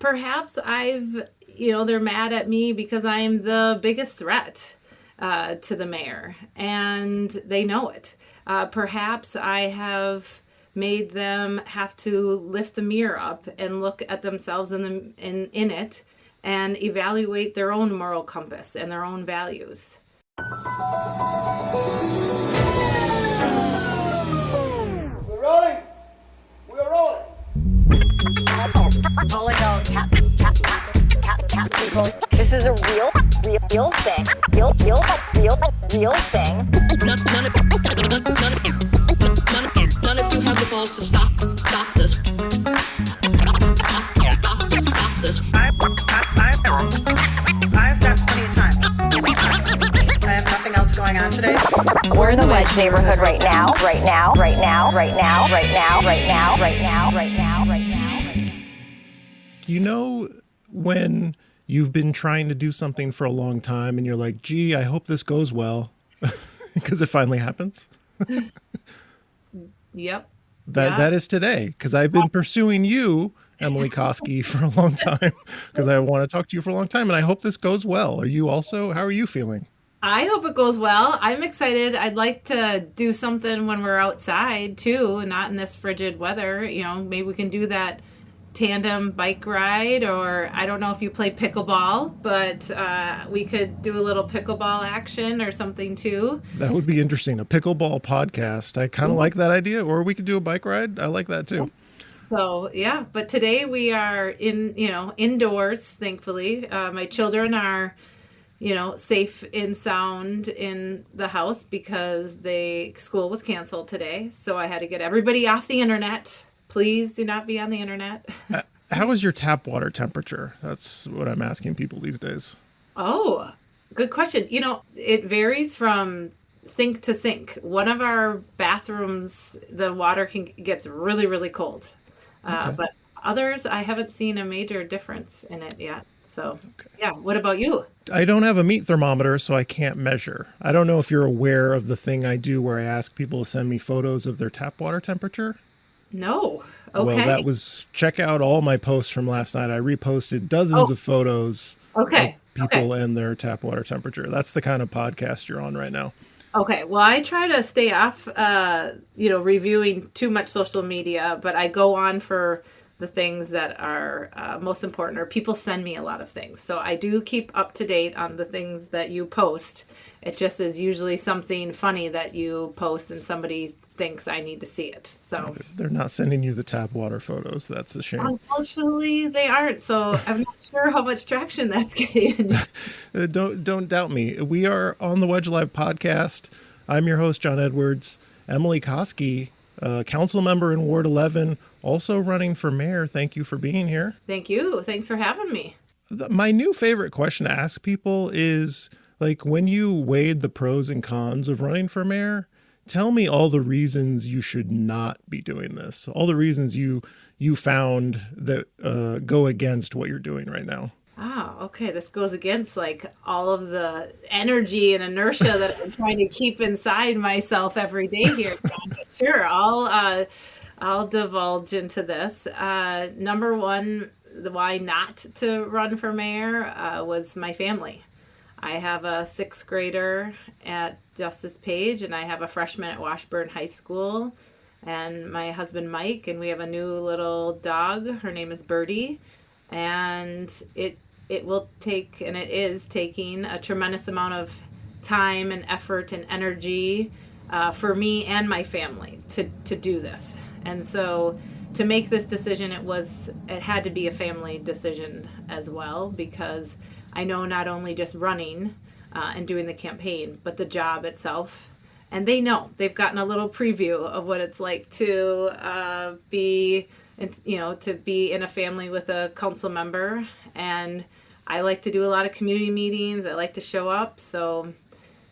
Perhaps they're mad at me because I'm the biggest threat to the mayor, and they know it. Perhaps I have made them have to lift the mirror up and look at themselves in it and evaluate their own moral compass and their own values. We're rolling. We're rolling. Calling all cat people. This is a real thing. Real thing. None of you have the balls to stop this. Stop this. I've got plenty of time. I have nothing else going on today. We're in the Wedge neighborhood right now. You know when you've been trying to do something for a long time and you're like, gee, I hope this goes well, because it finally happens? Yep. That is today, because I've been pursuing you, Emily Koski, for a long time, because I want to talk to you for a long time, and I hope this goes well. Are you also? How are you feeling? I hope it goes well. I'm excited. I'd like to do something when we're outside too, not in this frigid weather. Maybe we can do that tandem bike ride, or I don't know if you play pickleball, but we could do a little pickleball action or something too. That would be interesting. A pickleball podcast. I kind of like that idea. Or we could do a bike ride. I like that too. So yeah, but today we are indoors, thankfully. My children are, safe and sound in the house because school was canceled today. So I had to get everybody off the internet. Please do not be on the internet. How is your tap water temperature? That's what I'm asking people these days. Oh, good question. It varies from sink to sink. One of our bathrooms, the water gets really, really cold. Okay. But others, I haven't seen a major difference in it yet. So, Yeah. What about you? I don't have a meat thermometer, so I can't measure. I don't know if you're aware of the thing I do where I ask people to send me photos of their tap water temperature. No. Okay. Well, check out all my posts from last night. I reposted dozens of photos of people and their tap water temperature. That's the kind of podcast you're on right now. Okay. Well, I try to stay off, reviewing too much social media, but I go on for the things that are most important, or people send me a lot of things. So I do keep up to date on the things that you post. It just is usually something funny that you post and somebody thinks I need to see it. So they're not sending you the tap water photos. That's a shame. Unfortunately, they aren't. So I'm not sure how much traction that's getting. Don't doubt me. We are on the Wedge Live podcast. I'm your host, John Edwards. Emily Koski, council member in Ward 11, also running for mayor. Thank you for being here. Thank you. Thanks for having me. My new favorite question to ask people is, like, when you weighed the pros and cons of running for mayor, tell me all the reasons you should not be doing this. All the reasons you found that go against what you're doing right now. Oh, okay. This goes against all of the energy and inertia that I'm trying to keep inside myself every day here. Sure, I'll divulge into this. Number one, the why not to run for mayor was my family. I have a 6th grader at Justice Page, and I have a freshman at Washburn High School, and my husband Mike, and we have a new little dog. Her name is Birdie, and it will take, and it is taking, a tremendous amount of time and effort and energy for me and my family to do this. And so to make this decision, it had to be a family decision as well, because I know not only just running and doing the campaign, but the job itself. And they know, they've gotten a little preview of what it's like to be in a family with a council member. And I like to do a lot of community meetings. I like to show up. So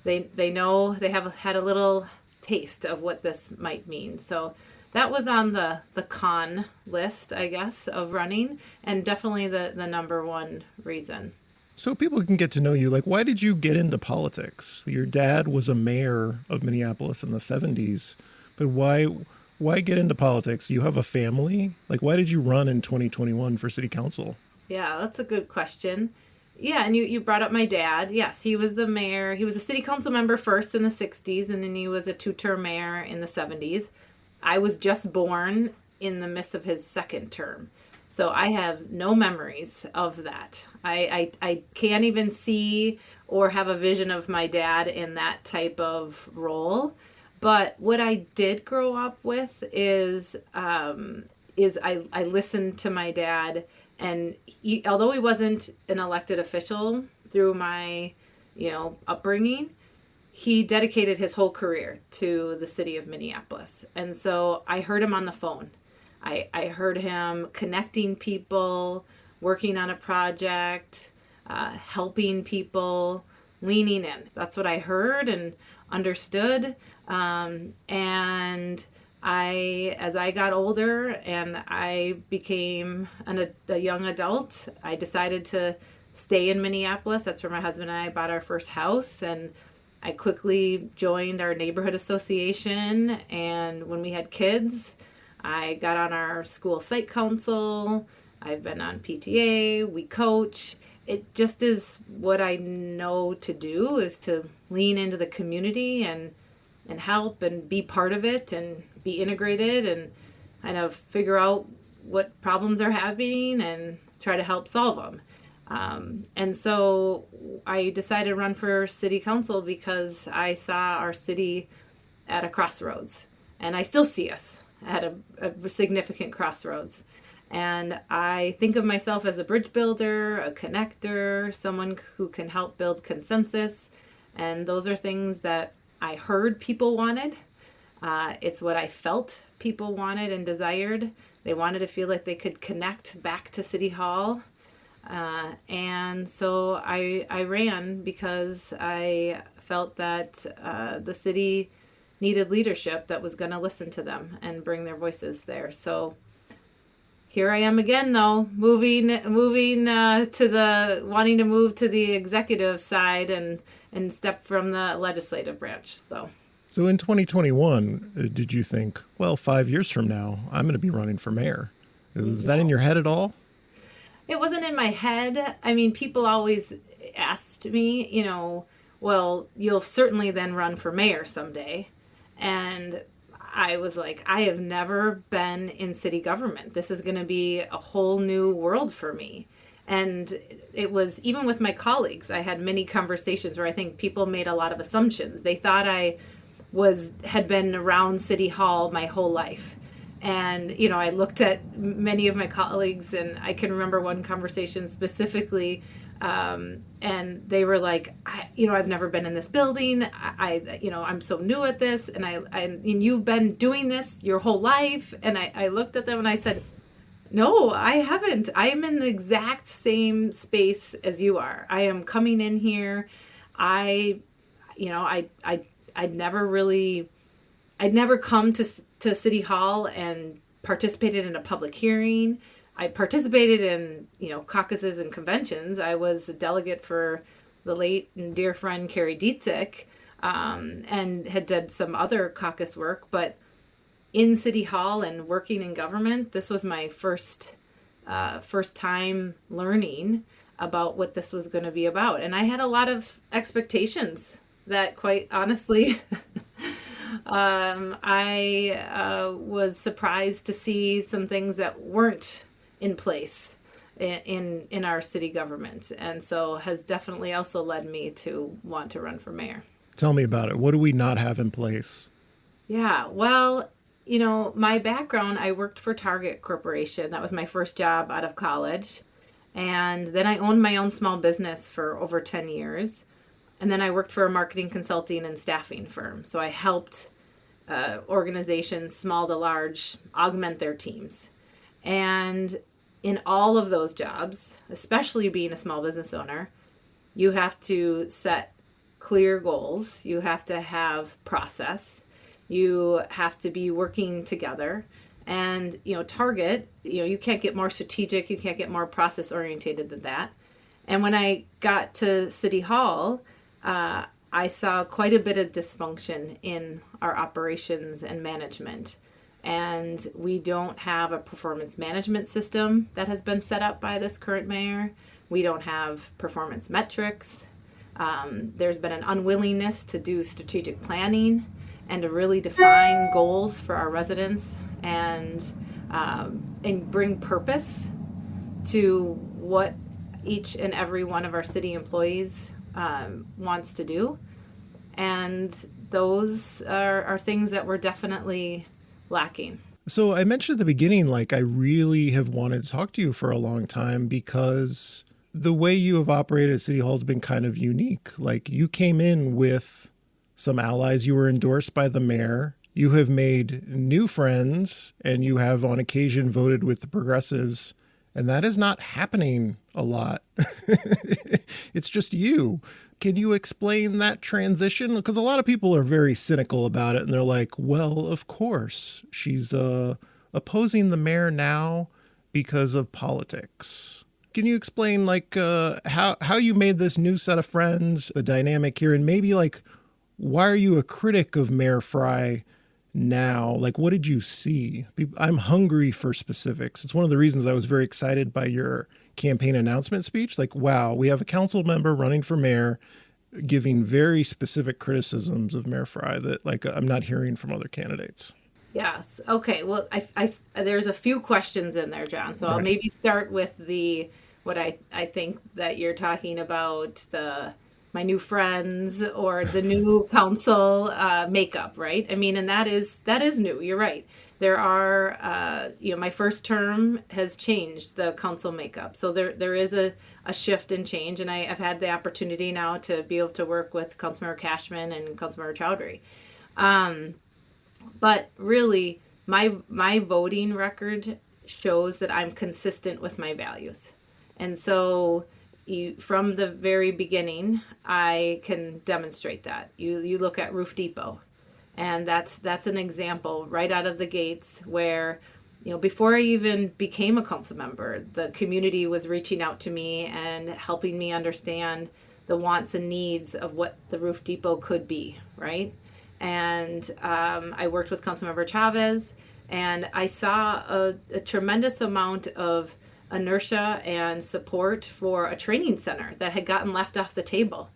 they know, they have had a little taste of what this might mean. So that was on the con list, I guess, of running, and definitely the number one reason. So people can get to know you. Like, why did you get into politics? Your dad was a mayor of Minneapolis in the 70s, but why get into politics? You have a family? Like, why did you run in 2021 for city council? Yeah, that's a good question. Yeah, and you brought up my dad. Yes, he was the mayor. He was a city council member first in the 60s, and then he was a two-term mayor in the 70s. I was just born in the midst of his second term. So I have no memories of that. I can't even see or have a vision of my dad in that type of role. But what I did grow up with is I listened to my dad, and although he wasn't an elected official through my, upbringing, he dedicated his whole career to the city of Minneapolis. And so I heard him on the phone. I heard him connecting people, working on a project, helping people, leaning in. That's what I heard and understood. And as I got older and I became a young adult, I decided to stay in Minneapolis. That's where my husband and I bought our first house. And I quickly joined our neighborhood association. And when we had kids, I got on our school site council. I've been on PTA. We coach. It just is what I know to do, is to lean into the community and help and be part of it and be integrated and kind of figure out what problems are happening and try to help solve them. And so I decided to run for city council because I saw our city at a crossroads, and I still see us at a significant crossroads. And I think of myself as a bridge builder, a connector, someone who can help build consensus. And those are things that I heard people wanted. It's what I felt people wanted and desired. They wanted to feel like they could connect back to City Hall. And so I ran because I felt that the city needed leadership that was going to listen to them and bring their voices there. So here I am again, though, moving wanting to move to the executive side and step from the legislative branch. So in 2021, did you think, well, 5 years from now, I'm going to be running for mayor? Was that in your head at all? It wasn't in my head. I mean, people always asked me, well, you'll certainly then run for mayor someday. And I was like, I have never been in city government. This is going to be a whole new world for me. And it was, even with my colleagues, I had many conversations where I think people made a lot of assumptions. They thought I had been around City Hall my whole life. And, I looked at many of my colleagues, and I can remember one conversation specifically, and they were like, I've never been in this building. I'm so new at this, and you've been doing this your whole life. And I looked at them and I said, no, I haven't. I am in the exact same space as you are. I am coming in here. I'd never come to City Hall and participated in a public hearing. I participated in, caucuses and conventions. I was a delegate for the late and dear friend Carrie Dietzick, and had done some other caucus work. But in City Hall and working in government, this was my first time learning about what this was going to be about. And I had a lot of expectations that, quite honestly, I was surprised to see some things that weren't in place in our city government, and so has definitely also led me to want to run for mayor. Tell me about it. What do we not have in place? Yeah, well, my background, I worked for Target Corporation. That was my first job out of college. And then I owned my own small business for over 10 years. And then I worked for a marketing consulting and staffing firm. So I helped organizations, small to large, augment their teams. And in all of those jobs, especially being a small business owner, you have to set clear goals. You have to have process. You have to be working together. And, Target, you can't get more strategic. You can't get more process orientated than that. And when I got to City Hall, I saw quite a bit of dysfunction in our operations and management. And we don't have a performance management system that has been set up by this current mayor. We don't have performance metrics. There's been an unwillingness to do strategic planning and to really define goals for our residents and bring purpose to what each and every one of our city employees wants to do. And those are things that we're definitely lacking. So I mentioned at the beginning, like, I really have wanted to talk to you for a long time because the way you have operated at City Hall has been kind of unique. Like, you came in with some allies, you were endorsed by the mayor, you have made new friends, and you have on occasion voted with the progressives. And that is not happening a lot. It's just you. Can you explain that transition? Because a lot of people are very cynical about it. And they're like, well, of course, she's opposing the mayor now because of politics. Can you explain like how you made this new set of friends, the dynamic here, and maybe like why are you a critic of Mayor Frey now? Like, what did you see? I'm hungry for specifics. It's one of the reasons I was very excited by your campaign announcement speech. Like, wow, we have a council member running for mayor giving very specific criticisms of Mayor Frey that like I'm not hearing from other candidates. Yes. Okay. Well, I there's a few questions in there, John. So I'll maybe start with what I think that you're talking about, my new friends or the new council makeup, right? I mean, and that is new. You're right. There are, my first term has changed the council makeup. So there is a shift and change. And I've had the opportunity now to be able to work with Councilmember Cashman and Councilmember Chowdhury. But really, my voting record shows that I'm consistent with my values. And so from the very beginning, I can demonstrate that. You look at Roof Depot, and that's an example right out of the gates where, before I even became a council member, the community was reaching out to me and helping me understand the wants and needs of what the Roof Depot could be, right? And I worked with Councilmember Chavez, and I saw a tremendous amount of inertia and support for a training center that had gotten left off the table,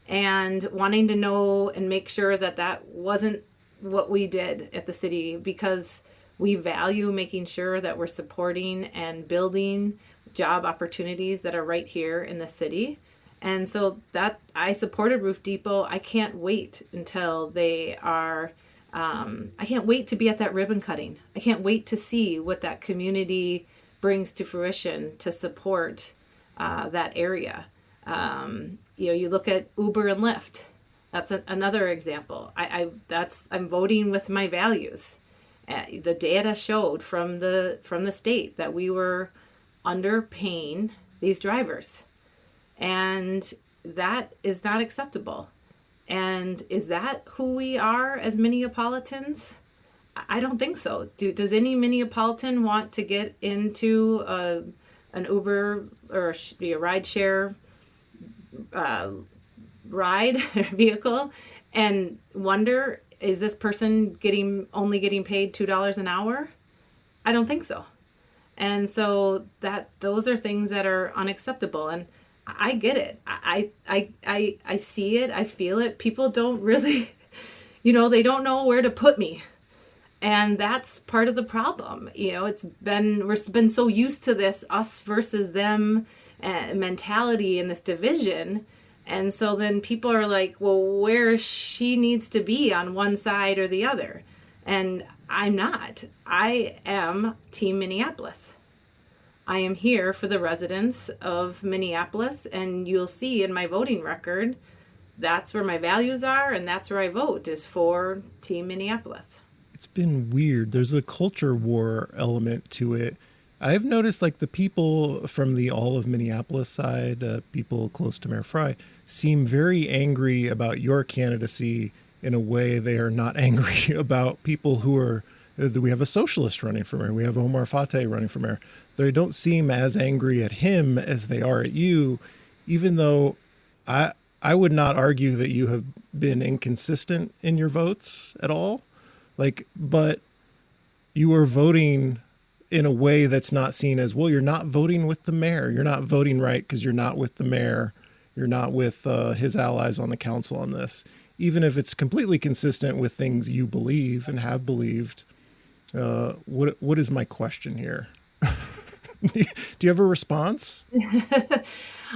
and wanting to know and make sure that wasn't what we did at the city, because we value making sure that we're supporting and building job opportunities that are right here in the city. And so that I supported Roof Depot. I can't wait until they are, I can't wait to be at that ribbon cutting. I can't wait to see what that community brings to fruition to support that area. You look at Uber and Lyft. That's another example. I'm voting with my values. The data showed from the state that we were underpaying these drivers. And that is not acceptable. And is that who we are as Minneapolitans? I don't think so. Does any Minneapolitan want to get into an Uber or a rideshare ride vehicle and wonder, is this person only getting paid $2 an hour? I don't think so. And so those are things that are unacceptable. And I get it. I see it. I feel it. People don't really, they don't know where to put me. And that's part of the problem. We've been so used to this us versus them mentality and this division. And so then people are like, well, where she needs to be on one side or the other. And I'm not. I am Team Minneapolis. I am here for the residents of Minneapolis, and you'll see in my voting record, that's where my values are, and that's where I vote, is for Team Minneapolis. It's been weird. There's a culture war element to it. I've noticed like the people from the all of Minneapolis side, people close to Mayor Frey, seem very angry about your candidacy in a way they are not angry about people who are, we have a socialist running for mayor. We have Omar Fateh running for mayor. They don't seem as angry at him as they are at you, even though I would not argue that you have been inconsistent in your votes at all. But you are voting in a way that's not seen as, well, you're not voting with the mayor. You're not voting right because you're not with the mayor. You're not with his allies on the council on this. Even if it's completely consistent with things you believe and have believed. What is my question here? Do you have a response?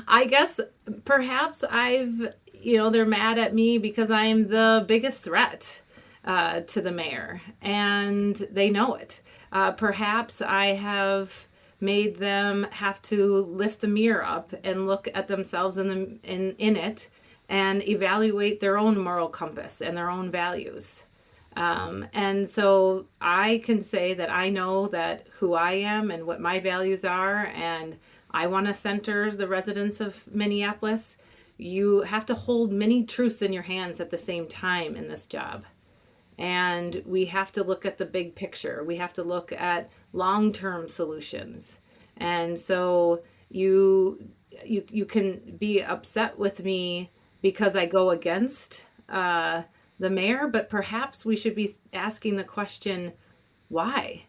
I guess perhaps they're mad at me because I'm the biggest threat to the mayor, and they know it. Perhaps I have made them have to lift the mirror up and look at themselves in it and evaluate their own moral compass and their own values. And so I can say that I know that who I am and what my values are, and I want to center the residents of Minneapolis. You have to hold many truths in your hands at the same time in this job. And we have to look at the big picture. We have to look at long-term solutions. And so you can be upset with me because I go against the mayor, but perhaps we should be asking the question, why?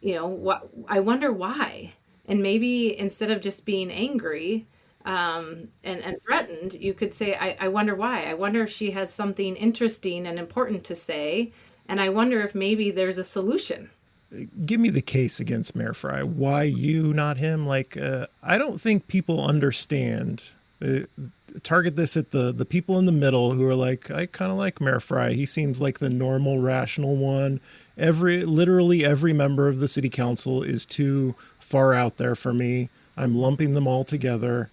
I wonder why. And maybe instead of just being angry and threatened, you could say, I wonder why. I wonder if she has something interesting and important to say. And I wonder if maybe there's a solution. Give me the case against Mayor Frey. Why you, not him? I don't think people understand. Target this at the people in the middle who are like, I kind of like Mayor Frey. He seems like the normal, rational one. Literally every member of the city council is too far out there for me. I'm lumping them all together.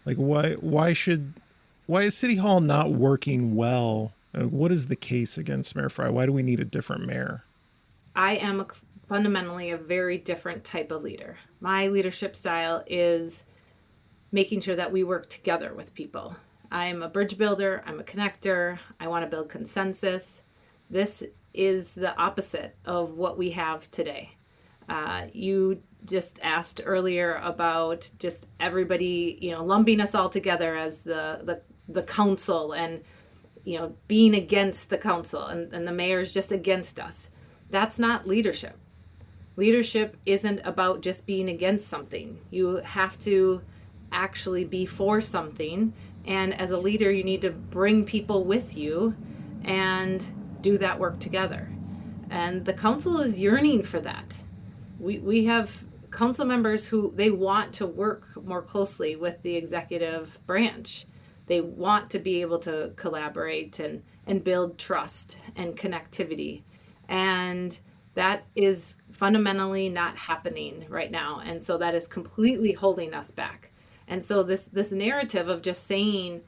Why is City Hall not working well? What is the case against Mayor Frey? Why do we need a different mayor? I am fundamentally a very different type of leader. My leadership style is making sure that we work together with people. I'm a bridge builder. I'm a connector. I want to build consensus. This is the opposite of what we have today. You just asked earlier about just everybody, lumping us all together as the council and, being against the council and the mayor's just against us. That's not leadership. Leadership isn't about just being against something. You have to actually be for something. And as a leader, you need to bring people with you and do that work together. And the council is yearning for that. We have council members who they want to work more closely with the executive branch. They want to be able to collaborate and build trust and connectivity. And that is fundamentally not happening right now. And so that is completely holding us back. And so this narrative of just saying,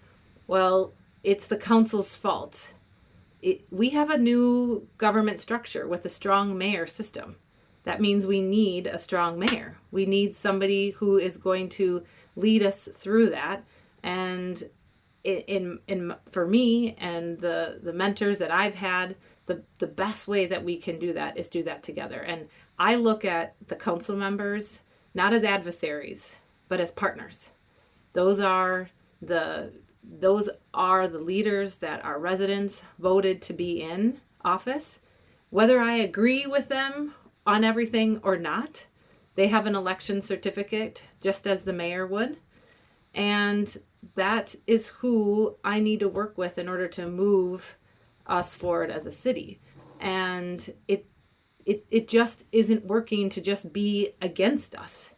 well, it's the council's fault. We have a new government structure with a strong mayor system. That means we need a strong mayor. We need somebody who is going to lead us through that. And for me and the mentors that I've had, the best way that we can do that is do that together. And I look at the council members not as adversaries, but as partners. Those are the leaders that our residents voted to be in office. Whether I agree with them on everything or not, they have an election certificate just as the mayor would. And that is who I need to work with in order to move us forward as a city. And it just isn't working to just be against us.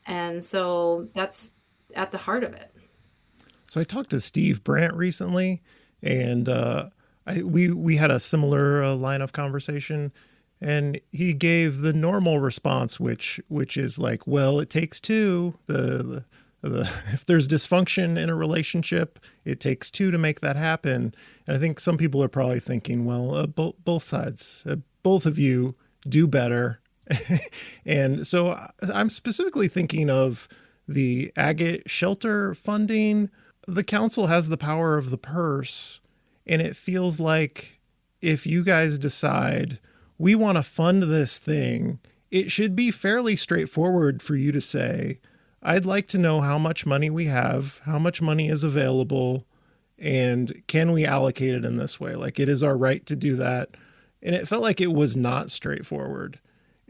And so that's at the heart of it. So I talked to Steve Brandt recently, and we had a similar line of conversation, and he gave the normal response, which is like, well, it takes two. If there's dysfunction in a relationship, it takes two to make that happen. And I think some people are probably thinking, well, both sides, both of you do better. And so I'm specifically thinking of the agate shelter funding. The council has the power of the purse, and it feels like if you guys decide we want to fund this thing, it should be fairly straightforward for you to say, I'd like to know how much money we have, how much money is available, and can we allocate it in this way? Like, it is our right to do that. And it felt like it was not straightforward.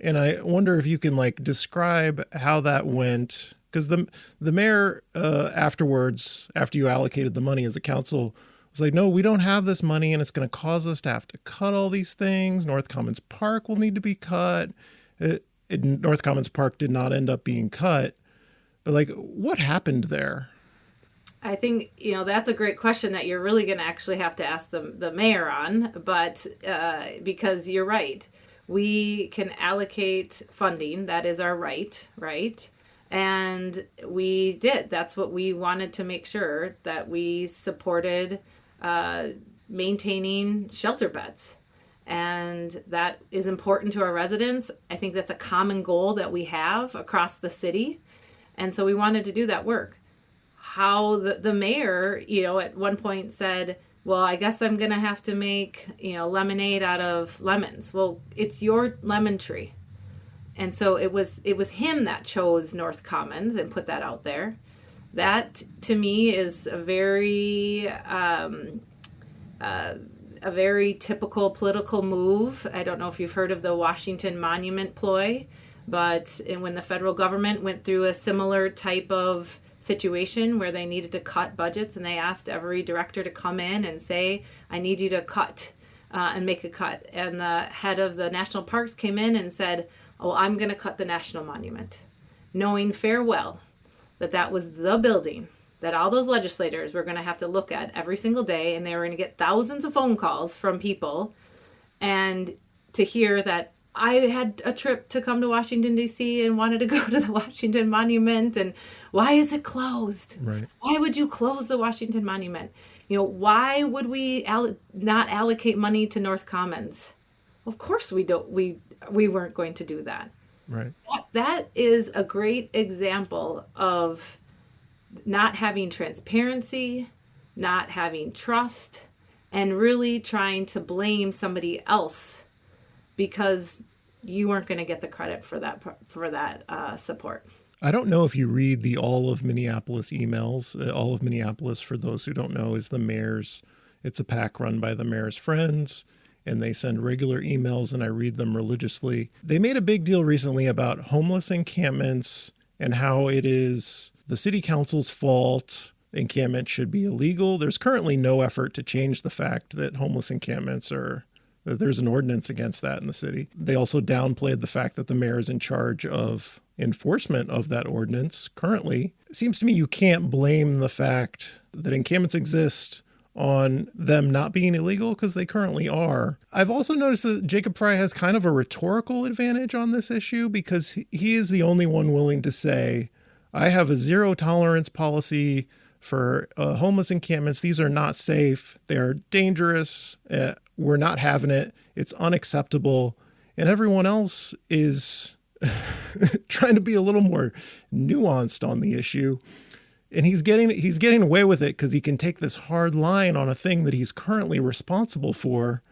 And I wonder if you can like describe how that went, because the mayor afterwards, after you allocated the money as a council, was like, no, we don't have this money and it's going to cause us to have to cut all these things. North Commons Park will need to be cut. North Commons Park did not end up being cut. But like, what happened there? I think, that's a great question that you're really going to actually have to ask the mayor on. But because you're right, we can allocate funding. That is our right? And we did. That's what we wanted to make sure, that we supported maintaining shelter beds. And that is important to our residents. I think that's a common goal that we have across the city. And so we wanted to do that work. How the mayor, at one point said, well, I guess I'm going to have to make, lemonade out of lemons. Well, it's your lemon tree. And so it was him that chose North Commons and put that out there. That to me is a very typical political move. I don't know if you've heard of the Washington Monument ploy, but when the federal government went through a similar type of situation where they needed to cut budgets, and they asked every director to come in and say, I need you to cut and make a cut. And the head of the national parks came in and said, oh, I'm going to cut the national monument, knowing fair well that that was the building that all those legislators were going to have to look at every single day, and they were going to get thousands of phone calls from people, and to hear that I had a trip to come to Washington, D.C. and wanted to go to the Washington Monument, and why is it closed? Right. Why would you close the Washington Monument? Why would we not allocate money to North Commons? Of course we don't. We weren't going to do that. Right. That is a great example of not having transparency, not having trust, and really trying to blame somebody else because you weren't going to get the credit for that support. I don't know if you read the All of Minneapolis emails. All of Minneapolis, for those who don't know, is the mayor's. It's a PAC run by the mayor's friends, and they send regular emails, and I read them religiously. They made a big deal recently about homeless encampments and how it is the city council's fault. Encampments should be illegal. There's currently no effort to change the fact that homeless encampments there's an ordinance against that in the city. They also downplayed the fact that the mayor is in charge of enforcement of that ordinance currently. It seems to me you can't blame the fact that encampments exist on them not being illegal, because they currently are. I've also noticed that Jacob Frey has kind of a rhetorical advantage on this issue, because he is the only one willing to say, I have a zero tolerance policy for homeless encampments. These are not safe. They are dangerous. We're not having it. It's unacceptable. And everyone else is trying to be a little more nuanced on the issue. And he's getting away with it because he can take this hard line on a thing that he's currently responsible for.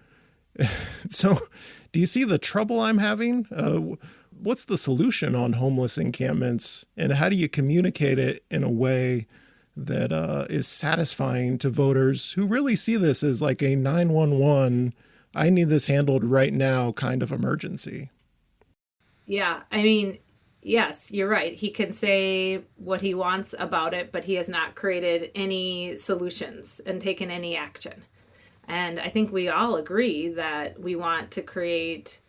So do you see the trouble I'm having? What's the solution on homeless encampments, and how do you communicate it in a way that is satisfying to voters who really see this as like a 911, I need this handled right now kind of emergency? Yeah, I mean, yes, you're right. He can say what he wants about it, but he has not created any solutions and taken any action. And I think we all agree that we want to create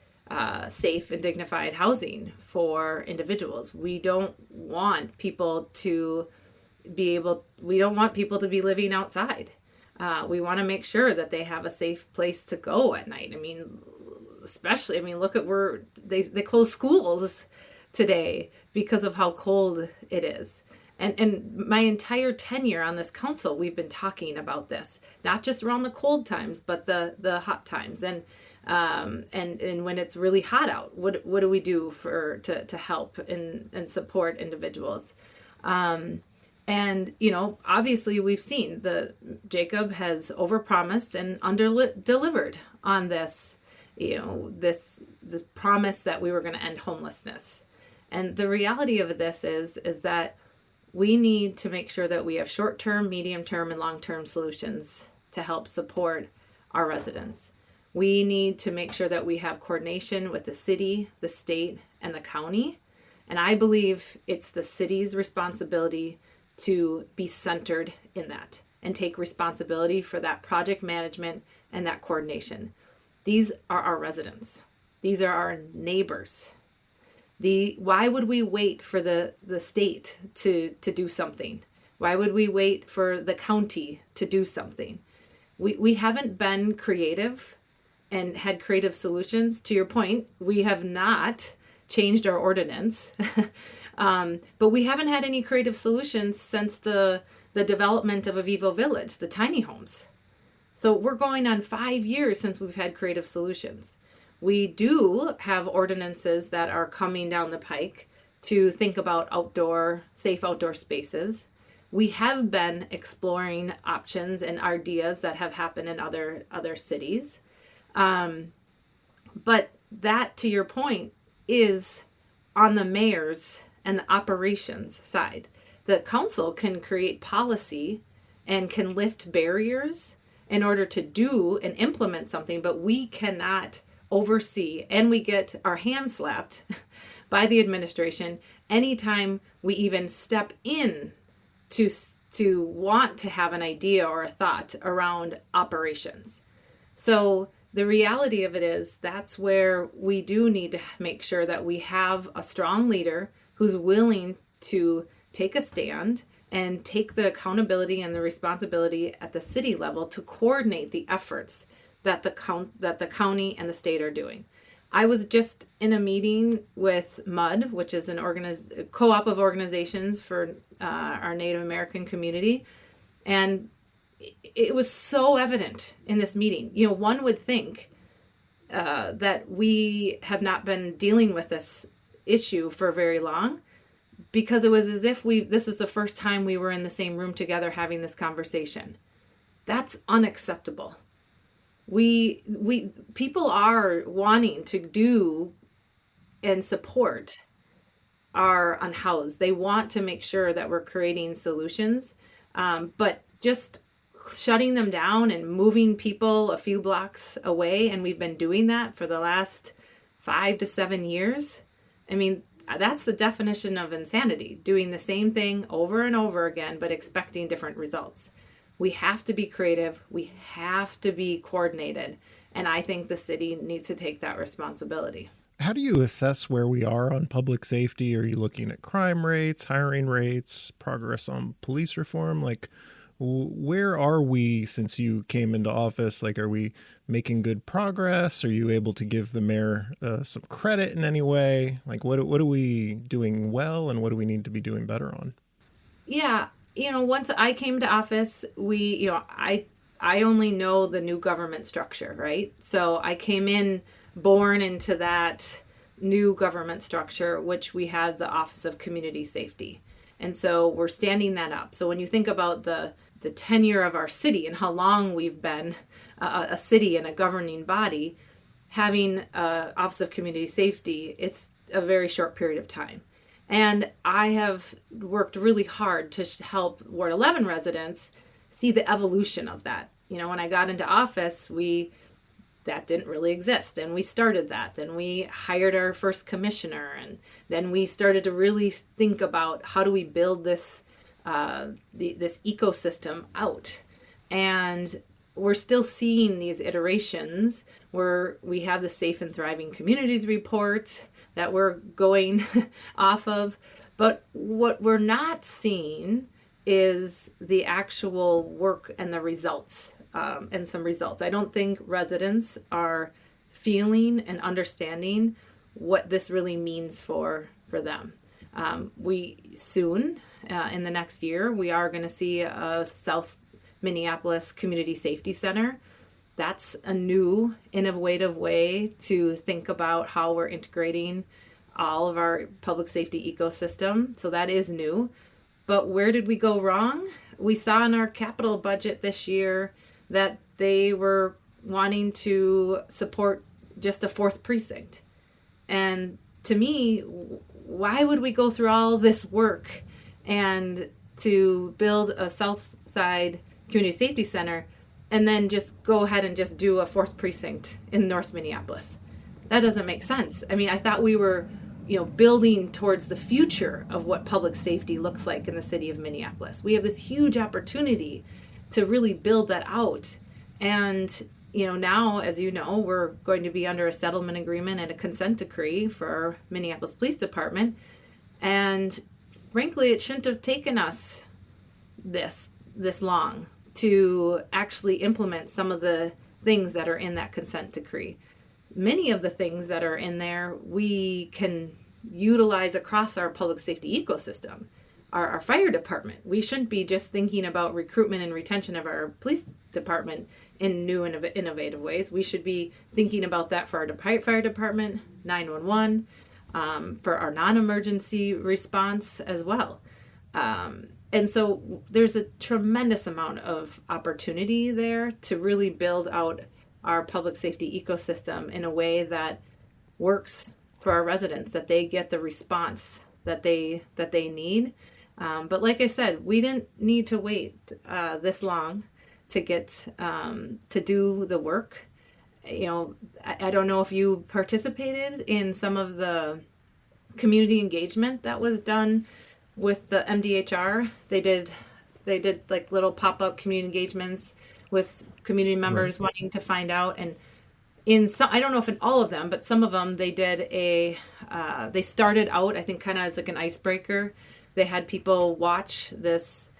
safe and dignified housing for individuals. We don't want people to be living outside. We want to make sure that they have a safe place to go at night. I mean, look at where they close schools today because of how cold it is. And my entire tenure on this council, we've been talking about this, not just around the cold times, but the hot times. And when it's really hot out, what do we do to help and support individuals? And, obviously we've seen Jacob has overpromised and under-delivered on this, this promise that we were going to end homelessness. And the reality of this is that we need to make sure that we have short-term, medium-term, and long-term solutions to help support our residents. We need to make sure that we have coordination with the city, the state, and the county. And I believe it's the city's responsibility to be centered in that and take responsibility for that project management and that coordination. These are our residents. These are our neighbors. Why would we wait for the state to do something? Why would we wait for the county to do something? We haven't been creative and had creative solutions. To your point, we have not changed our ordinance, but we haven't had any creative solutions since the development of Avivo Village, the tiny homes. So we're going on 5 years since we've had creative solutions. We do have ordinances that are coming down the pike to think about safe outdoor spaces. We have been exploring options and ideas that have happened in other cities. But that, to your point, is on the mayor's and the operations side. The council can create policy and can lift barriers in order to do and implement something, but we cannot oversee, and we get our hands slapped by the administration anytime we even step in to want to have an idea or a thought around operations. So the reality of it is that's where we do need to make sure that we have a strong leader who's willing to take a stand and take the accountability and the responsibility at the city level to coordinate the efforts that the county and the state are doing. I was just in a meeting with MUD, which is an co-op of organizations for our Native American community, and it was so evident in this meeting. You know, one would think that we have not been dealing with this issue for very long, because it was as if this was the first time we were in the same room together having this conversation. That's unacceptable. People are wanting to do and support our unhoused. They want to make sure that we're creating solutions, but just shutting them down and moving people a few blocks away, and we've been doing that for the last 5 to 7 years. I mean, that's the definition of insanity, doing the same thing over and over again, but expecting different results. We have to be creative. We have to be coordinated. And I think the city needs to take that responsibility. How do you assess where we are on public safety? Are you looking at crime rates, hiring rates, progress on police reform? Like, where are we since you came into office? Like, are we making good progress? Are you able to give the mayor some credit in any way? Like, what are we doing well, and what do we need to be doing better on? Yeah. Once I came to office, I only know the new government structure, right? So I came born into that new government structure, which we had the Office of Community Safety. And so we're standing that up. So when you think about the tenure of our city and how long we've been a city and a governing body, having Office of Community Safety, it's a very short period of time. And I have worked really hard to help Ward 11 residents see the evolution of that. When I got into office, that didn't really exist. Then we started that. Then we hired our first commissioner. And then we started to really think about how do we build this this ecosystem out. And we're still seeing these iterations where we have the Safe and Thriving Communities report that we're going off of. But what we're not seeing is the actual work and the results, and some results. I don't think residents are feeling and understanding what this really means for them. We soon, in the next year, we are going to see a South Minneapolis Community Safety Center. That's a new, innovative way to think about how we're integrating all of our public safety ecosystem. So that is new. But where did we go wrong? We saw in our capital budget this year that they were wanting to support just a 4th precinct. And to me, why would we go through all this work and to build a South Side Community Safety Center and then just go ahead and just do a fourth precinct in North Minneapolis. That doesn't make sense. I mean, I thought we were, building towards the future of what public safety looks like in the city of Minneapolis. We have this huge opportunity to really build that out. And, now, as you know, we're going to be under a settlement agreement and a consent decree for our Minneapolis Police Department. And frankly, it shouldn't have taken us this long to actually implement some of the things that are in that consent decree. Many of the things that are in there we can utilize across our public safety ecosystem. Our fire department, we shouldn't be just thinking about recruitment and retention of our police department in new and innovative ways. We should be thinking about that for our fire department, 911, for our non-emergency response as well. And so there's a tremendous amount of opportunity there to really build out our public safety ecosystem in a way that works for our residents, that they get the response that they need. But like I said, we didn't need to wait this long to get to do the work. I don't know if you participated in some of the community engagement that was done with the MDHR. They did like little pop-up community engagements with community members wanting to find out. And in some, I don't know if in all of them, but some of them they did they started out, I think, kind of as like an icebreaker. They had people watch this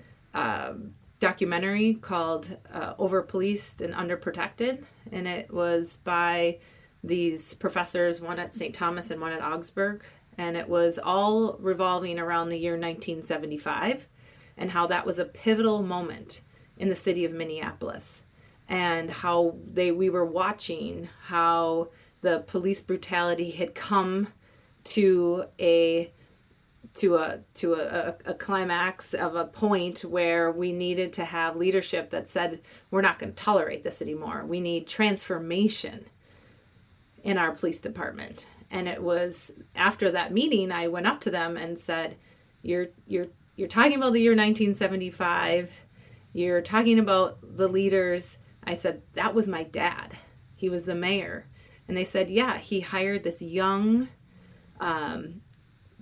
documentary called Over-Policed and Underprotected. And it was by these professors, one at St. Thomas and one at Augsburg. And it was all revolving around the year 1975 and how that was a pivotal moment in the city of Minneapolis, and how we were watching how the police brutality had come to a climax of a point where we needed to have leadership that said, we're not going to tolerate this anymore. We need transformation in our police department. And it was after that meeting, I went up to them and said, you're talking about the year 1975. You're talking about the leaders. I said, that was my dad. He was the mayor. And they said, yeah, he hired this young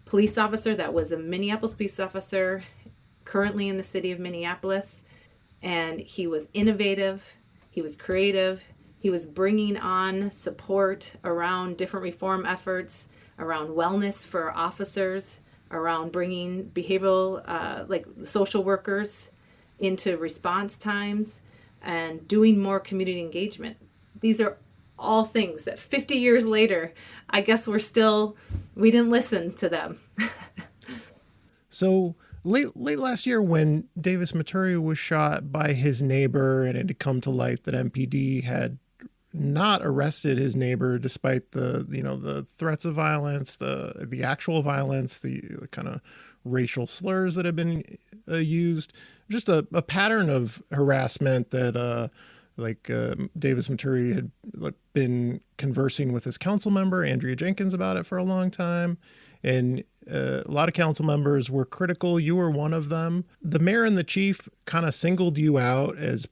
police officer that was a Minneapolis police officer currently in the city of Minneapolis. And he was innovative. He was creative. He was bringing on support around different reform efforts, around wellness for officers, around bringing behavioral, like social workers into response times, and doing more community engagement. These are all things that 50 years later, I guess we didn't listen to them. So late last year, when Davis Maturi was shot by his neighbor, and it had come to light that MPD had not arrested his neighbor despite the threats of violence, the actual violence, the kind of racial slurs that have been used, just a pattern of harassment that Davis Maturi had been conversing with his council member, Andrea Jenkins, about it for a long time. And a lot of council members were critical. You were one of them. The mayor and the chief kind of singled you out as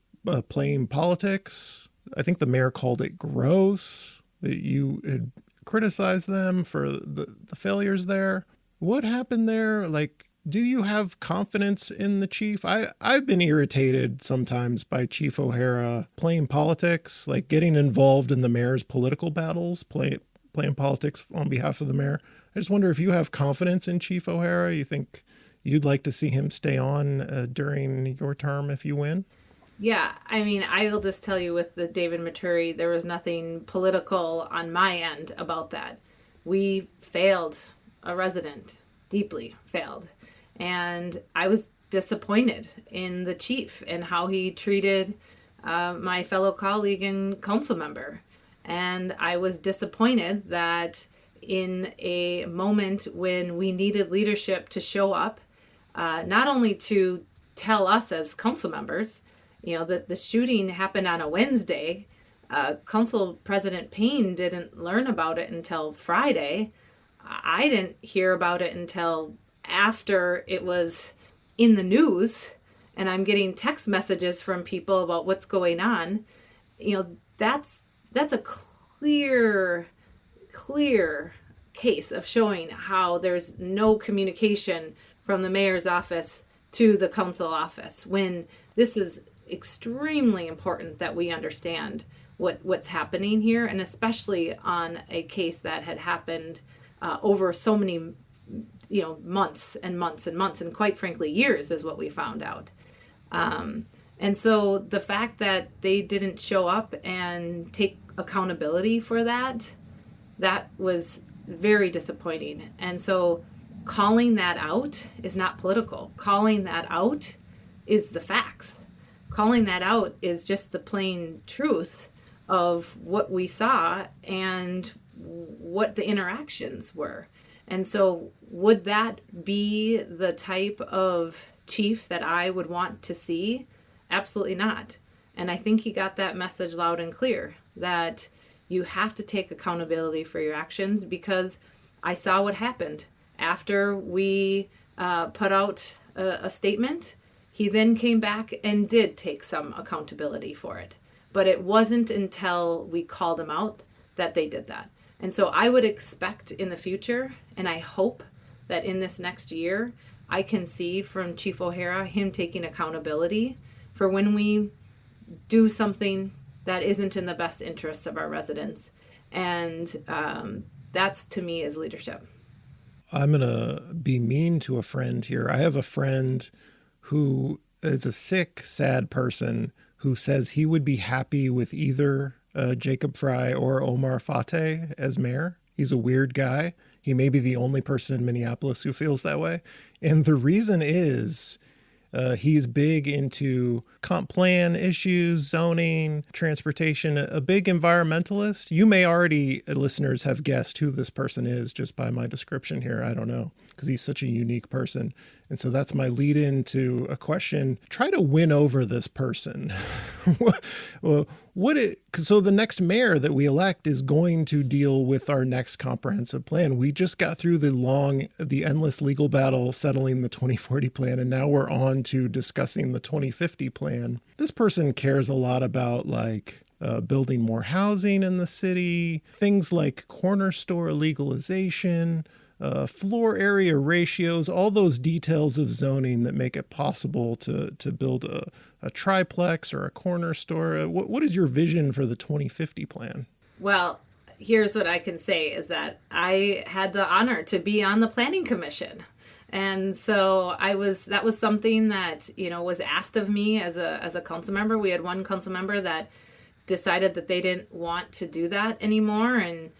playing politics. I think the mayor called it gross, that you had criticized them for the failures there. What happened there? Do you have confidence in the chief? I've been irritated sometimes by Chief O'Hara playing politics, like getting involved in the mayor's political battles, playing politics on behalf of the mayor. I just wonder if you have confidence in Chief O'Hara. You think you'd like to see him stay on during your term if you win? Yeah, I mean, I will just tell you with the David Maturi, there was nothing political on my end about that. We failed a resident, deeply failed. And I was disappointed in the chief and how he treated my fellow colleague and council member. And I was disappointed that in a moment when we needed leadership to show up, not only to tell us as council members, that the shooting happened on a Wednesday. Council President Payne didn't learn about it until Friday. I didn't hear about it until after it was in the news and I'm getting text messages from people about what's going on, that's a clear case of showing how there's no communication from the mayor's office to the council office, when this is extremely important that we understand what's happening here, and especially on a case that had happened over so many months and months and months, and quite frankly years, is what we found out. And so the fact that they didn't show up and take accountability for that was very disappointing. And so calling that out is not political. Calling that out is the facts. Calling that out is just the plain truth of what we saw and what the interactions were. And so would that be the type of chief that I would want to see? Absolutely not. And I think he got that message loud and clear, that you have to take accountability for your actions, because I saw what happened after we put out a statement. He then came back and did take some accountability for it. But it wasn't until we called him out that they did that. And so I would expect in the future, and I hope that in this next year, I can see from Chief O'Hara him taking accountability for when we do something that isn't in the best interests of our residents. And that's, to me, is leadership. I'm going to be mean to a friend here. I have a friend who is a sick, sad person who says he would be happy with either Jacob Frey or Omar Fateh as mayor. He's a weird guy. He may be the only person in Minneapolis who feels that way. And the reason is he's big into comp plan issues, zoning, transportation, a big environmentalist. You may already, listeners, have guessed who this person is just by my description here. I don't know, because he's such a unique person. And so that's my lead into a question. Try to win over this person. So the next mayor that we elect is going to deal with our next comprehensive plan. We just got through the endless legal battle settling the 2040 plan, and now we're on to discussing the 2050 plan. This person cares a lot about building more housing in the city, things like corner store legalization, floor area ratios, all those details of zoning that make it possible to build a triplex or a corner store. What is your vision for the 2050 plan? Well, here's what I can say is that I had the honor to be on the Planning Commission. And so that was something that, was asked of me as a council member. We had one council member that decided that they didn't want to do that anymore. And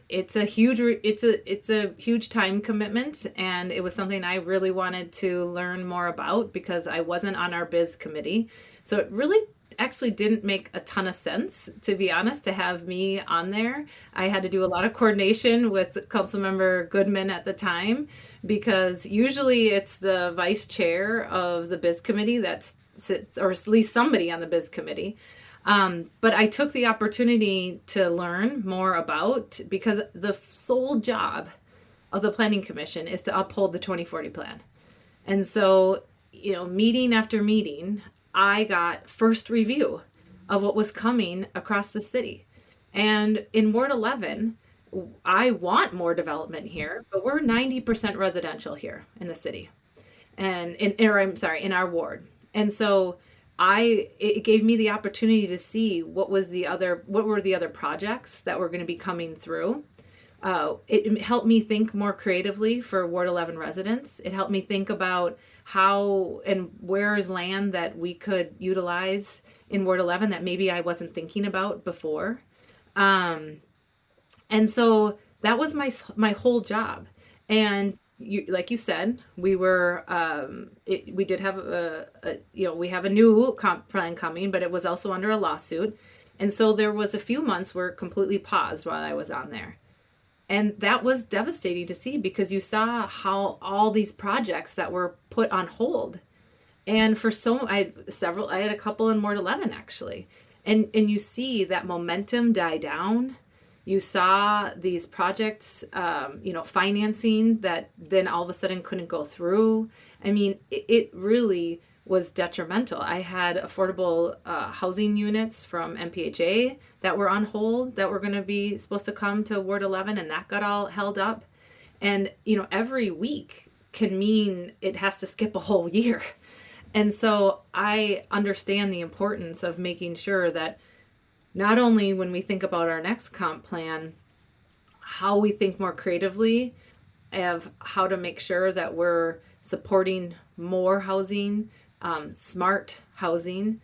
it's a huge time commitment. And it was something I really wanted to learn more about, because I wasn't on our biz committee. So it really actually didn't make a ton of sense, to be honest, to have me on there. I had to do a lot of coordination with Councilmember Goodman at the time, because usually it's the vice chair of the biz committee that sits, or at least somebody on the biz committee. But I took the opportunity to learn more because the sole job of the Planning Commission is to uphold the 2040 plan. And so, meeting after meeting, I got first review of what was coming across the city. And in Ward 11, I want more development here, but we're 90% residential here in the city, and in our ward. And so it gave me the opportunity to see what were the other projects that were going to be coming through. It helped me think more creatively for Ward 11 residents. It helped me think about how and where is land that we could utilize in Ward 11 that maybe I wasn't thinking about before. And so that was my whole job. And like you said, we were, we did have we have a new comp plan coming, but it was also under a lawsuit. And so there was a few months where it completely paused while I was on there. And that was devastating to see, because you saw how all these projects that were put on hold. And I had a couple in Ward 11 actually. And you see that momentum die down. You saw these projects, financing that then all of a sudden couldn't go through. I mean, it really was detrimental. I had affordable housing units from MPHA that were on hold that were going to be supposed to come to Ward 11, and that got all held up. And, every week can mean it has to skip a whole year. And so I understand the importance of making sure that not only when we think about our next comp plan, how we think more creatively of how to make sure that we're supporting more housing, smart housing,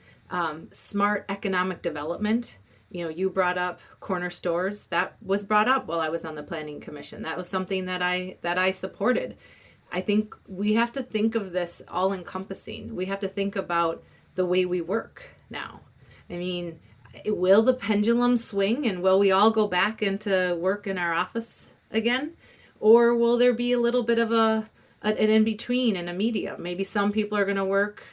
smart economic development. You brought up corner stores. That was brought up while I was on the planning commission. That was something that I supported. I think we have to think of this all encompassing. We have to think about the way we work now. I mean, will the pendulum swing and will we all go back into work in our office again? Or will there be a little bit of an in-between and a medium? Maybe some people are going to work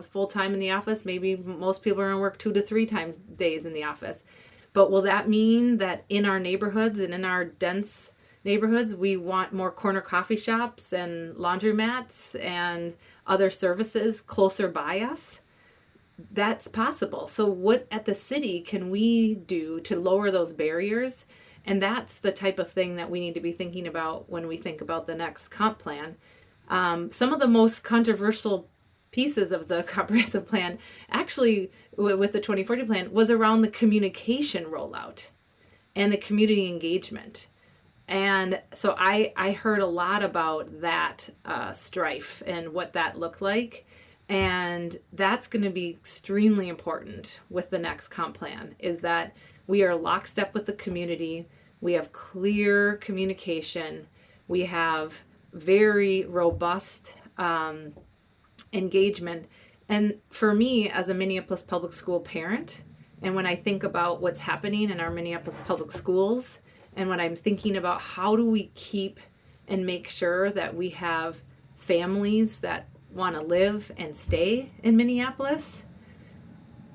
full-time in the office. Maybe most people are going to work 2 to 3 times days in the office. But will that mean that in our neighborhoods and in our dense neighborhoods, we want more corner coffee shops and laundromats and other services closer by us? That's possible. So what at the city can we do to lower those barriers? And that's the type of thing that we need to be thinking about when we think about the next comp plan. Some of the most controversial pieces of the comprehensive plan, actually with the 2040 plan, was around the communication rollout and the community engagement. And so I heard a lot about that strife and what that looked like. And that's going to be extremely important with the next comp plan, is that we are lockstep with the community. We have clear communication. We have very robust engagement. And for me, as a Minneapolis public school parent, and when I think about what's happening in our Minneapolis public schools, and when I'm thinking about how do we keep and make sure that we have families that want to live and stay in Minneapolis,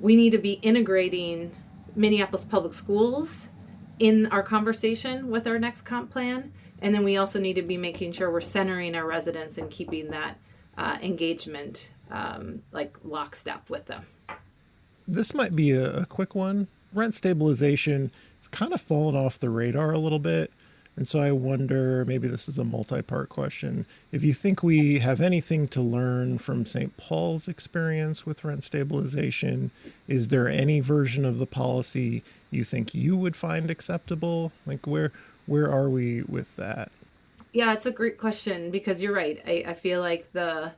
we need to be integrating Minneapolis public schools in our conversation with our next comp plan. And then we also need to be making sure we're centering our residents and keeping that engagement like lockstep with them. This might be a quick one. Rent stabilization has kind of fallen off the radar a little bit. And so I wonder, maybe this is a multi-part question, if you think we have anything to learn from St. Paul's experience with rent stabilization. Is there any version of the policy you think you would find acceptable? Like where are we with that? Yeah, it's a great question, because you're right. I feel like that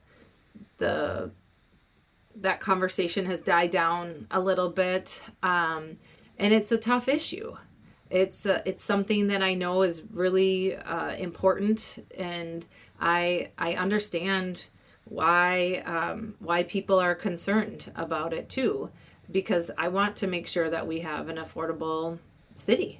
conversation has died down a little bit, and it's a tough issue. It's something that I know is really important, and I understand why people are concerned about it too, because I want to make sure that we have an affordable city,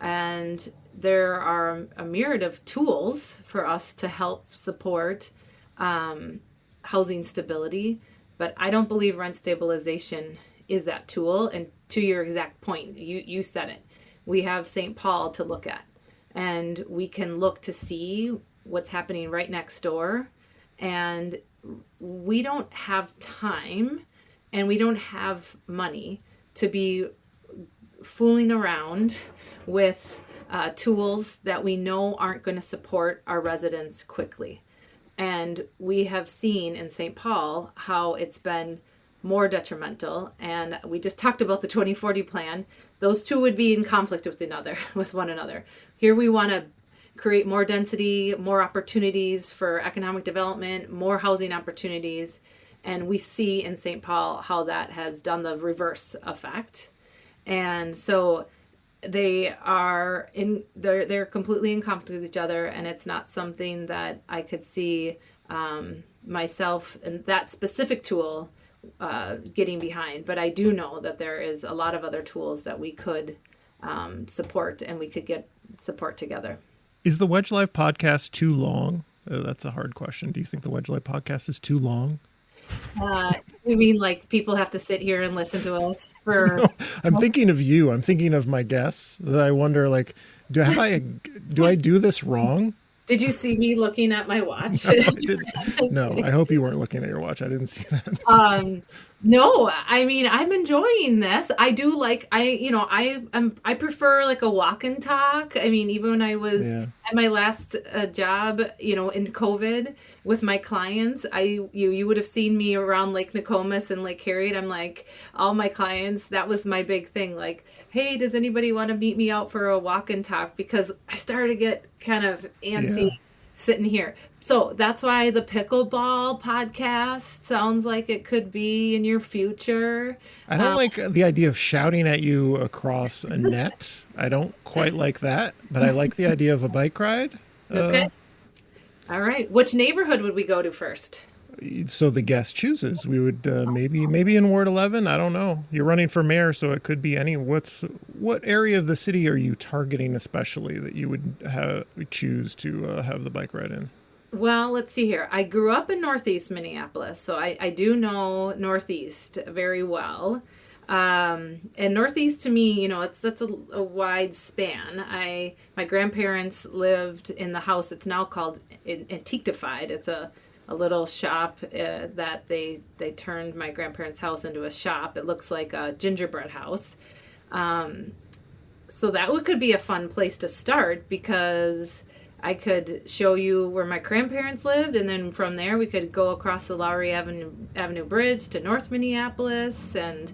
and there are a myriad of tools for us to help support housing stability, but I don't believe rent stabilization is that tool. And to your exact point, you said it. We have St. Paul to look at, and we can look to see what's happening right next door. And we don't have time and we don't have money to be fooling around with tools that we know aren't going to support our residents quickly. And we have seen in St. Paul how it's been more detrimental. And we just talked about the 2040 plan. Those two would be in conflict with one another. Here we want to create more density, more opportunities for economic development, more housing opportunities. And we see in St. Paul how that has done the reverse effect. And so they're completely in conflict with each other, and it's not something that I could see myself and that specific tool getting behind. But I do know that there is a lot of other tools that we could support, and we could get support together. Is the Wedge Live podcast too long? That's a hard question. Do you think the Wedge Live podcast is too long? You mean like people have to sit here and listen to us for? No, I'm thinking of you. I'm thinking of my guests. That I wonder, like, do I do this wrong? Did you see me looking at my watch? No, I didn't. No, I hope you weren't looking at your watch. I didn't see that. No, I mean, I'm enjoying this. I do like, I prefer like a walk and talk. I mean, even when I was Yeah. at my last job, in COVID with my clients, you would have seen me around Lake Nokomis and Lake Harriet. I'm like, all my clients, that was my big thing. Like, hey, does anybody want to meet me out for a walk and talk? Because I started to get kind of antsy. Yeah. Sitting here. So that's why the pickleball podcast sounds like it could be in your future. I don't like the idea of shouting at you across a net. I don't quite like that, but I like the idea of a bike ride. Okay. All right. Which neighborhood would we go to first? So the guest chooses. We would maybe in Ward 11. I don't know. You're running for mayor, so it could be any. What area of the city are you targeting especially that you would choose to have the bike ride in? Well, let's see here. I grew up in Northeast Minneapolis, so I do know Northeast very well. And Northeast to me, that's a wide span. My grandparents lived in the house. It's now called Antiquified. It's a little shop that they turned my grandparents' house into a shop. It looks like a gingerbread house. So that could be a fun place to start because I could show you where my grandparents lived, and then from there we could go across the Lowry Avenue Bridge to North Minneapolis and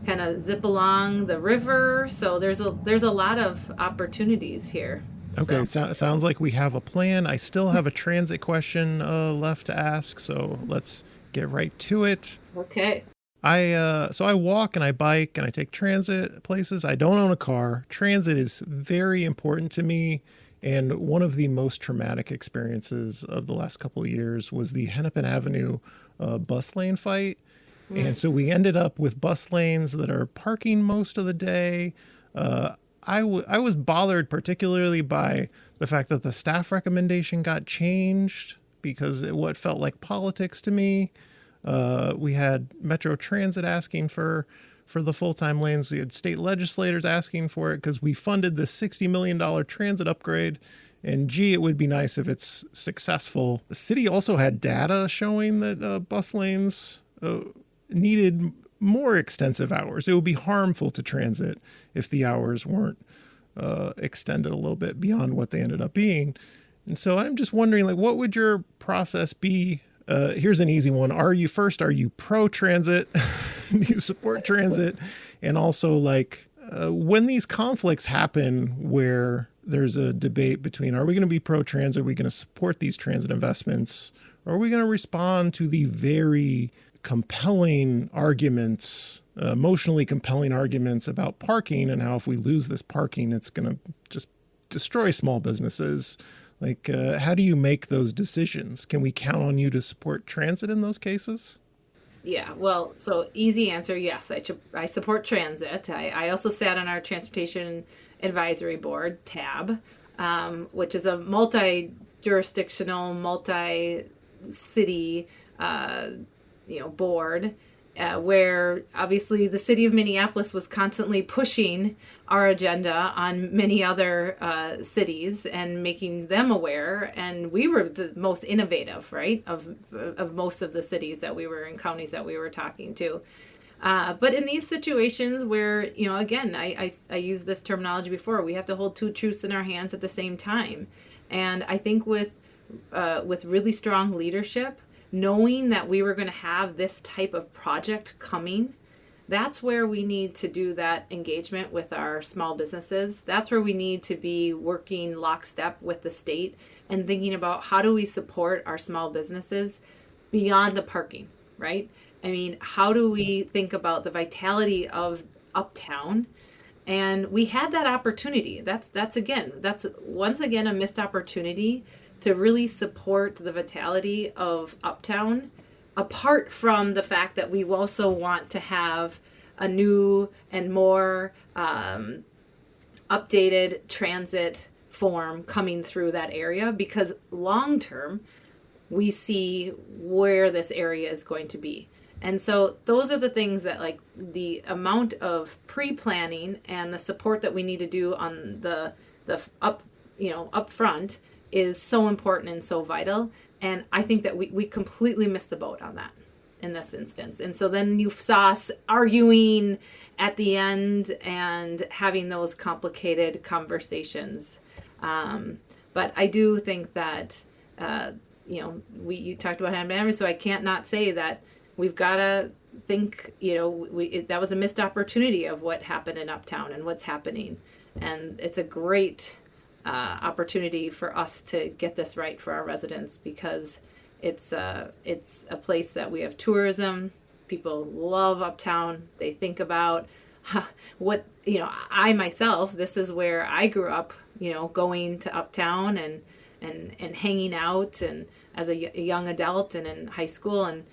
kind of zip along the river. So there's a lot of opportunities here. Okay, sounds like we have a plan. I still have a transit question left to ask, so let's get right to it. Okay. So I walk and I bike and I take transit places. I don't own a car. Transit is very important to me, and one of the most traumatic experiences of the last couple of years was the Hennepin Avenue bus lane fight. And so we ended up with bus lanes that are parking most of the day. I was bothered particularly by the fact that the staff recommendation got changed because what felt like politics to me. We had Metro Transit asking for the full-time lanes. We had state legislators asking for it because we funded the $60 million transit upgrade. And gee, it would be nice if it's successful. The city also had data showing that bus lanes needed more extensive hours. It would be harmful to transit if the hours weren't extended a little bit beyond what they ended up being. And so I'm just wondering, like, what would your process be? Here's an easy one. Are you pro-transit? Do you support transit? And also, like, when these conflicts happen where there's a debate between, are we going to be pro-transit? Are we going to support these transit investments? Or are we going to respond to the very compelling arguments, emotionally compelling arguments about parking and how if we lose this parking, it's going to just destroy small businesses? Like, how do you make those decisions? Can we count on you to support transit in those cases? Yeah, well, so easy answer, yes, I support transit. I also sat on our Transportation Advisory Board, TAB, which is a multi-jurisdictional, multi-city board, where obviously the city of Minneapolis was constantly pushing our agenda on many other cities and making them aware. And we were the most innovative, right, of most of the cities that we were in, counties that we were talking to. But in these situations where, again, I used this terminology before, we have to hold two truths in our hands at the same time. And I think with really strong leadership, knowing that we were going to have this type of project coming, that's where we need to do that engagement with our small businesses. That's where we need to be working lockstep with the state and thinking about how do we support our small businesses beyond the parking, right? I mean, how do we think about the vitality of Uptown? And we had that opportunity. That's once again a missed opportunity to really support the vitality of Uptown, apart from the fact that we also want to have a new and more updated transit form coming through that area, because long term, we see where this area is going to be. And so those are the things that, like, the amount of pre-planning and the support that we need to do on the up front is so important and so vital. And I think that we completely missed the boat on that in this instance. And so then you saw us arguing at the end and having those complicated conversations. But I do think that, you talked about hand memory, so I can't not say that we've got to think, that was a missed opportunity of what happened in Uptown and what's happening. And it's a great opportunity for us to get this right for our residents, because it's a place that we have tourism. People love Uptown. They think about what, I myself, this is where I grew up, going to Uptown and hanging out and as a young adult and in high school. And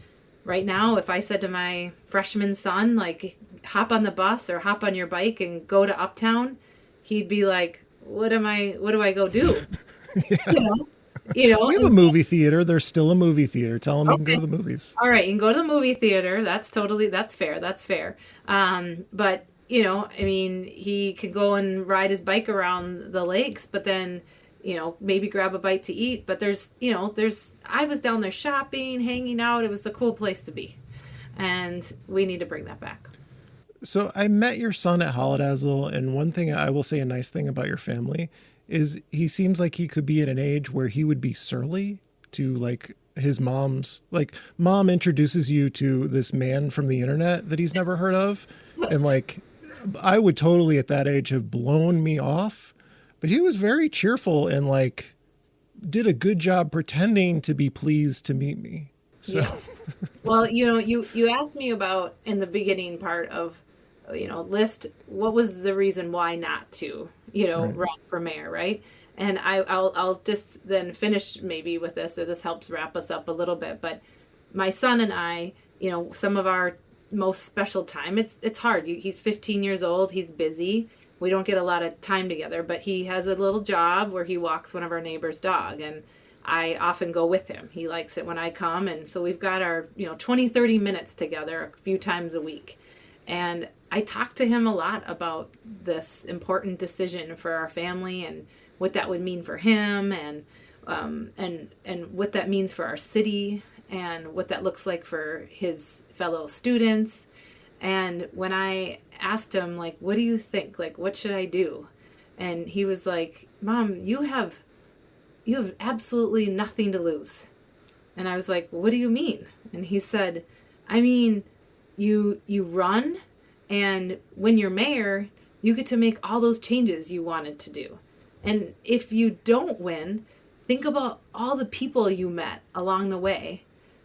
right now, if I said to my freshman son, like, hop on the bus or hop on your bike and go to Uptown, he'd be like, what do I go do? We have a movie theater. There's still a movie theater. Tell him he can go to the movies. All right, you can go to the movie theater. That's fair. That's fair. But he could go and ride his bike around the lakes, but then, maybe grab a bite to eat. But I was down there shopping, hanging out. It was the cool place to be. And we need to bring that back. So I met your son at Holidazzle, and one thing I will say, a nice thing about your family, is he seems like he could be at an age where he would be surly to, like, his mom's, like, mom introduces you to this man from the internet that he's never heard of. And, like, I would totally at that age have blown me off, but he was very cheerful and, like, did a good job pretending to be pleased to meet me. So, yeah. Well, you asked me about in the beginning part of, list what was the reason why not to, right, run for mayor, right? And I'll just then finish maybe with this, so this helps wrap us up a little bit. But my son and I, some of our most special time, it's hard. He's 15 years old. He's busy. We don't get a lot of time together, but he has a little job where he walks one of our neighbor's dog, and I often go with him. He likes it when I come. And so we've got our, 20, 30 minutes together a few times a week. And I talk to him a lot about this important decision for our family and what that would mean for him, and what that means for our city, and what that looks like for his fellow students. And when I asked him, like, what do you think? Like, what should I do? And he was like, Mom, you have absolutely nothing to lose. And I was like, what do you mean? And he said, I mean, you run, and when you're mayor, you get to make all those changes you wanted to do. And if you don't win, think about all the people you met along the way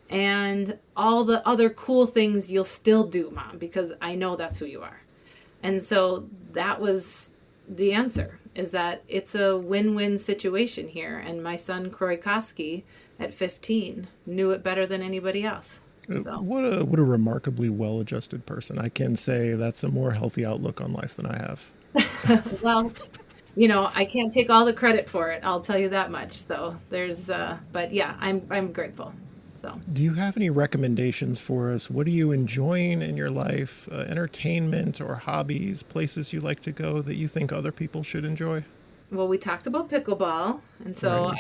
and all the other cool things you'll still do, Mom, because I know that's who you are. And so that was the answer, is that it's a win-win situation here. And my son, Koski, at 15, knew it better than anybody else. So. What a remarkably well-adjusted person. I can say that's a more healthy outlook on life than I have. Well, I can't take all the credit for it. I'll tell you that much. So but yeah, I'm grateful. So, do you have any recommendations for us? What are you enjoying in your life? Entertainment or hobbies, places you like to go that you think other people should enjoy? Well, we talked about pickleball, and so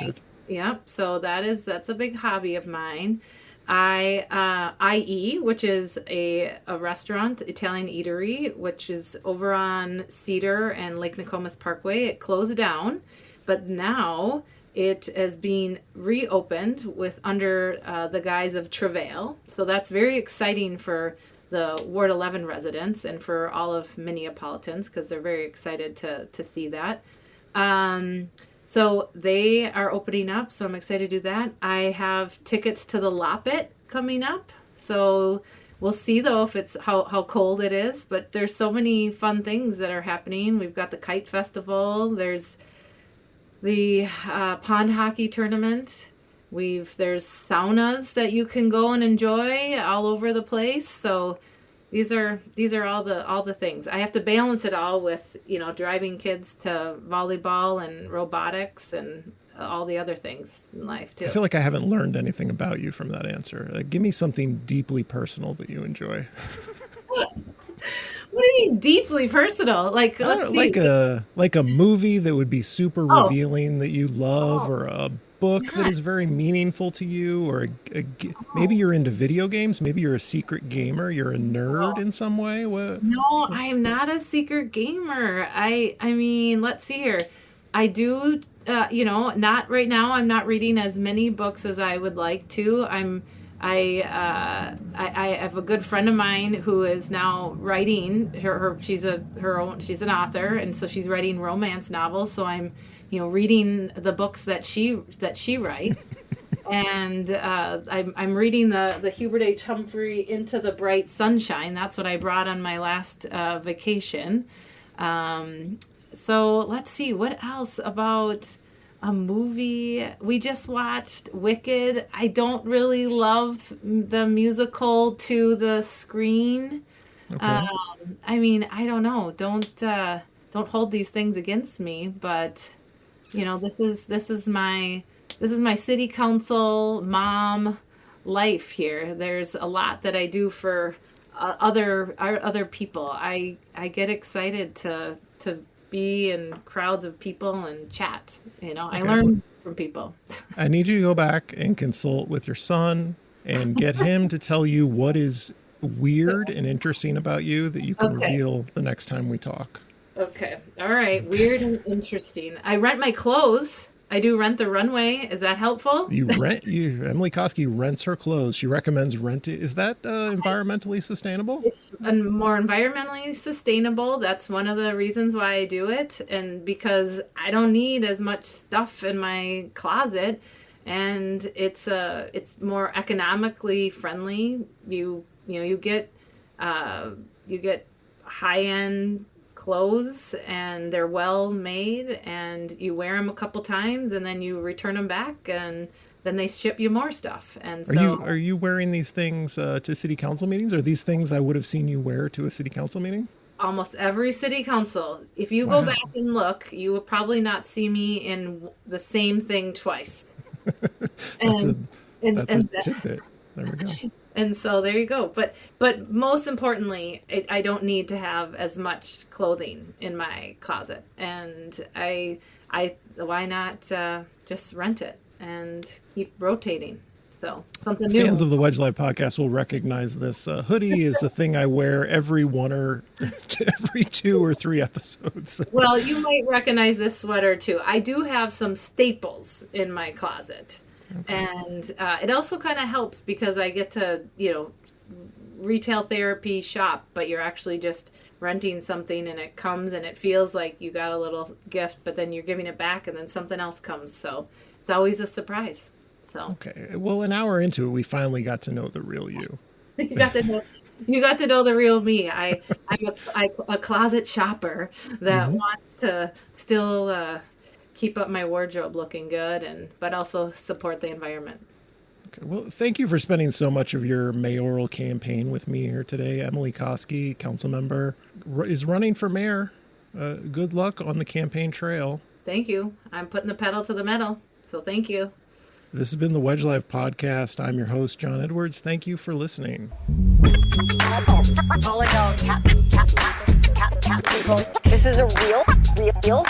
so that's a big hobby of mine. IE, which is a restaurant, Italian eatery, which is over on Cedar and Lake Nokomis Parkway. It closed down, but now it is being reopened under the guise of Travail. So that's very exciting for the Ward 11 residents and for all of Minneapolitans, because they're very excited to see that. So they are opening up, so I'm excited to do that. I have tickets to the Loppet coming up. So we'll see, though, if it's how cold it is. But there's so many fun things that are happening. We've got the Kite Festival. There's the pond hockey tournament. There's saunas that you can go and enjoy all over the place. So these are all the things. I have to balance it all with, driving kids to volleyball and robotics and all the other things in life too. I feel like I haven't learned anything about you from that answer. Give me something deeply personal that you enjoy. What do you mean deeply personal? Like, let's see. Like a movie that would be super revealing that you love, or a book that is very meaningful to you, or maybe you're into video games. Maybe you're a secret gamer. You're a nerd in some way. What? No, I am not a secret gamer. I mean, let's see here. I do, not right now. I'm not reading as many books as I would like to. I have a good friend of mine who is now writing she's an author, and so she's writing romance novels. So I'm, reading the books that she writes, and I'm reading the Hubert H. Humphrey Into the Bright Sunshine. That's what I brought on my last vacation. So let's see what else about a movie. We just watched Wicked. I don't really love the musical to the screen. Okay. I mean, I don't know. Don't hold these things against me, but this is my city council mom life here. There's a lot that I do for other people. I get excited to be in crowds of people and chat. Okay. I learn from people. I need you to go back and consult with your son and get him to tell you what is weird and interesting about you that you can reveal the next time we talk. Okay. All right. Weird and interesting. I rent my clothes. I do rent the runway. Is that helpful? Emily Koski rents her clothes. She recommends renting. Is that environmentally sustainable? It's more environmentally sustainable. That's one of the reasons why I do it. And because I don't need as much stuff in my closet, and it's more economically friendly. You get high-end clothes, and they're well made, and you wear them a couple times, and then you return them back, and then they ship you more stuff. And so, are you wearing these things to city council meetings? Are these things I would have seen you wear to a city council meeting? Almost every city council. If you go back and look, you will probably not see me in the same thing twice. That's a tidbit. There we go. And so there you go. But most importantly, I don't need to have as much clothing in my closet. And I why not just rent it and keep rotating? So something new. Fans of the Wedge Live podcast will recognize this. Hoodie is the thing I wear every 2 or 3 episodes. Well, you might recognize this sweater too. I do have some staples in my closet. Okay. And it also kind of helps because I get to, retail therapy shop, but you're actually just renting something, and it comes and it feels like you got a little gift, but then you're giving it back and then something else comes. So it's always a surprise. So okay. Well, an hour into it, we finally got to know the real you. You got to know the real me. I'm a closet shopper that wants to still keep up my wardrobe looking good, but also support the environment. Okay. Well, thank you for spending so much of your mayoral campaign with me here today. Emily Koski, council member, is running for mayor. Good luck on the campaign trail. Thank you. I'm putting the pedal to the metal. So thank you. This has been the Wedge Live podcast. I'm your host, John Edwards. Thank you for listening. This is a real thing. Real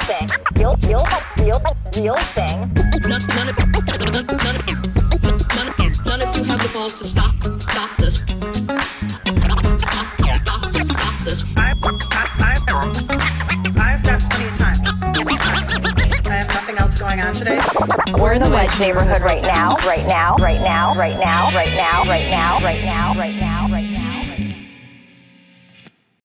thing. None of you have the balls to stop this. Stop this. I've got plenty of time. I have nothing else going on today. We're in the Wedge neighborhood right now.